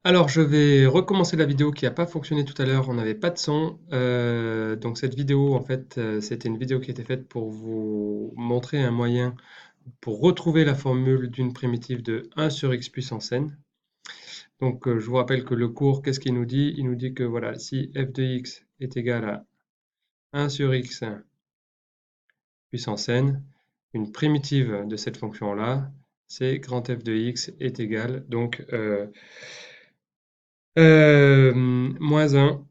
Alors, je vais recommencer la vidéo qui n'a pas fonctionné tout à l'heure, on n'avait pas de son. Donc cette vidéo, en fait, c'était une vidéo qui était faite pour vous montrer un moyen pour retrouver la formule d'une primitive de 1 sur x puissance n. Donc je vous rappelle que le cours, qu'est-ce qu'il nous dit? Il nous dit que voilà, si f de x est égal à 1 sur x puissance n, une primitive de cette fonction-là, c'est grand f de x est égal, donc moins 1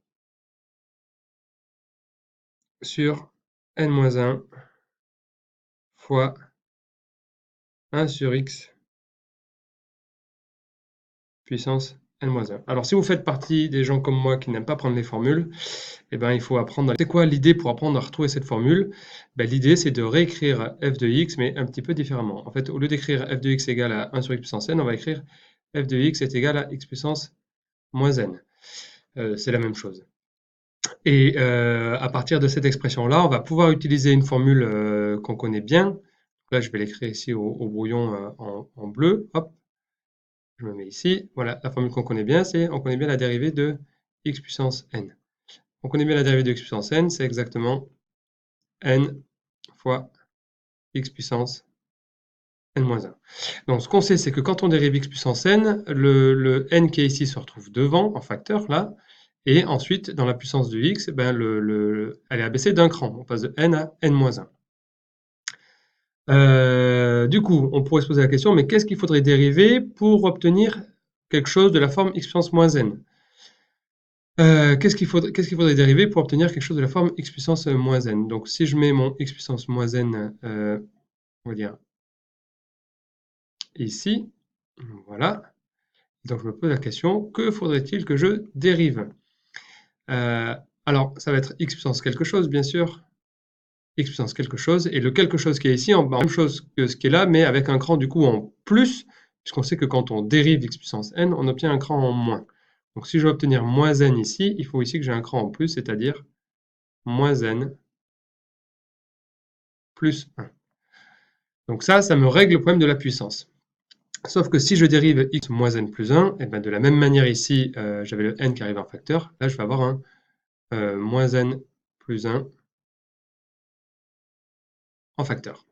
sur n-1 fois 1 sur x puissance n-1. Alors si vous faites partie des gens comme moi qui n'aiment pas prendre les formules, eh ben, il faut apprendre. C'est quoi l'idée pour apprendre à retrouver cette formule? Ben, l'idée c'est de réécrire f de x mais un petit peu différemment. En fait, au lieu d'écrire f de x égale à 1 sur x puissance n, on va écrire f de x est égal à x puissance moins n. C'est la même chose. Et à partir de cette expression-là, on va pouvoir utiliser une formule qu'on connaît bien. Là, je vais l'écrire ici au brouillon en bleu. Hop, je me mets ici. Voilà, la formule qu'on connaît bien, c'est on connaît bien la dérivée de x puissance n. On connaît bien la dérivée de x puissance n, c'est exactement n fois x puissance n-1. Donc ce qu'on sait, c'est que quand on dérive x puissance n, le n qui est ici se retrouve devant, en facteur, là. Et ensuite, dans la puissance de x, ben elle est abaissée d'un cran. On passe de n à n-1. Du coup, on pourrait se poser la question, mais qu'est-ce qu'il faudrait dériver pour obtenir quelque chose de la forme x puissance moins n? Qu'est-ce qu'il faudrait dériver pour obtenir quelque chose de la forme x puissance moins n? Donc si je mets mon x puissance moins n, on va dire ici, voilà. Donc je me pose la question, que faudrait-il que je dérive? Alors, ça va être x puissance quelque chose, bien sûr. X puissance quelque chose. Et le quelque chose qui est ici, en même chose que ce qui est là, mais avec un cran du coup en plus, puisqu'on sait que quand on dérive x puissance n, on obtient un cran en moins. Donc si je veux obtenir moins n ici, il faut ici que j'ai un cran en plus, c'est-à-dire moins n plus 1. Donc ça me règle le problème de la puissance. Sauf que si je dérive x moins n plus 1, et ben de la même manière ici, j'avais le n qui arrive en facteur, là je vais avoir un moins n plus 1 en facteur.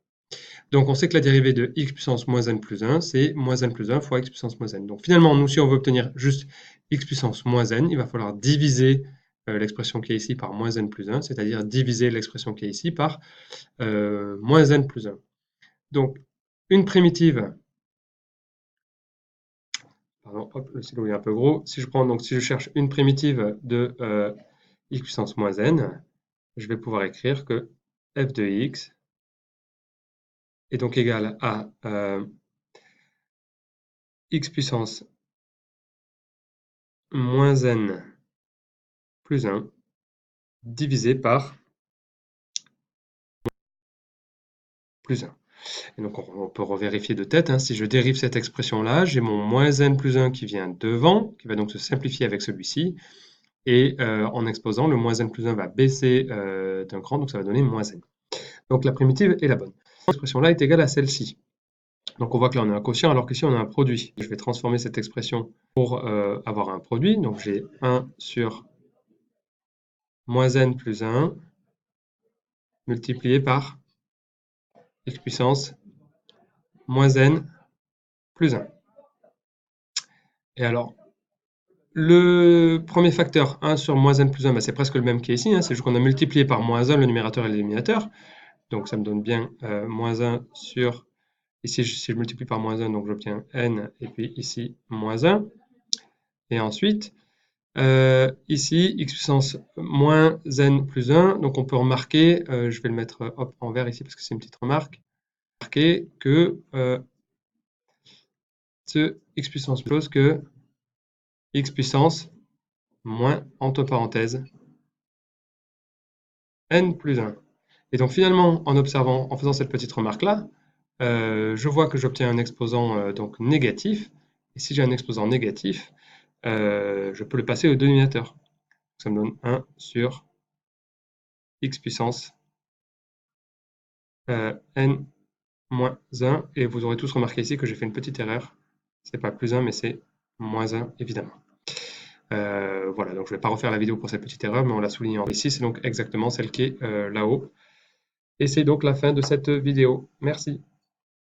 Donc on sait que la dérivée de x puissance moins n plus 1, c'est moins n plus 1 fois x puissance moins n. Donc finalement, nous, si on veut obtenir juste x puissance moins n, il va falloir diviser l'expression qui est ici par moins n plus 1, c'est-à-dire diviser l'expression qui est ici par moins n plus 1. Donc une primitive, pardon, hop, le stylo est un peu gros. Si je cherche une primitive de x puissance moins n, je vais pouvoir écrire que f de x est donc égal à x puissance moins n plus 1 divisé par plus 1. Et donc on peut revérifier de tête, hein, si je dérive cette expression-là, j'ai mon moins n plus 1 qui vient devant, qui va donc se simplifier avec celui-ci, et en exposant, le moins n plus 1 va baisser d'un cran, donc ça va donner moins n. Donc la primitive est la bonne. Cette expression-là est égale à celle-ci. Donc on voit que là on a un quotient, alors qu'ici on a un produit. Je vais transformer cette expression pour avoir un produit, donc j'ai 1 sur moins n plus 1 multiplié par x puissance moins n plus 1. Et alors, le premier facteur, 1 sur moins n plus 1, bah, c'est presque le même qui est ici, hein, c'est juste qu'on a multiplié par moins 1 le numérateur et le dénominateur. Donc ça me donne bien moins 1 sur... Ici, si je multiplie par moins 1, donc j'obtiens n, et puis ici, moins 1. Et ensuite, ici, x puissance moins n plus 1, donc on peut remarquer, je vais le mettre hop, en vert ici parce que c'est une petite remarque, remarquer que ce x puissance plus que x puissance moins, entre parenthèses, n plus 1. Et donc finalement, en observant, en faisant cette petite remarque-là, je vois que j'obtiens un exposant donc négatif. Et si j'ai un exposant négatif, je peux le passer au dénominateur. Ça me donne 1 sur x puissance n moins 1. Et vous aurez tous remarqué ici que j'ai fait une petite erreur. C'est pas plus 1, mais c'est moins 1, évidemment. Voilà, donc je ne vais pas refaire la vidéo pour cette petite erreur, mais on l'a souligné ici, c'est donc exactement celle qui est là-haut. Et c'est donc la fin de cette vidéo. Merci.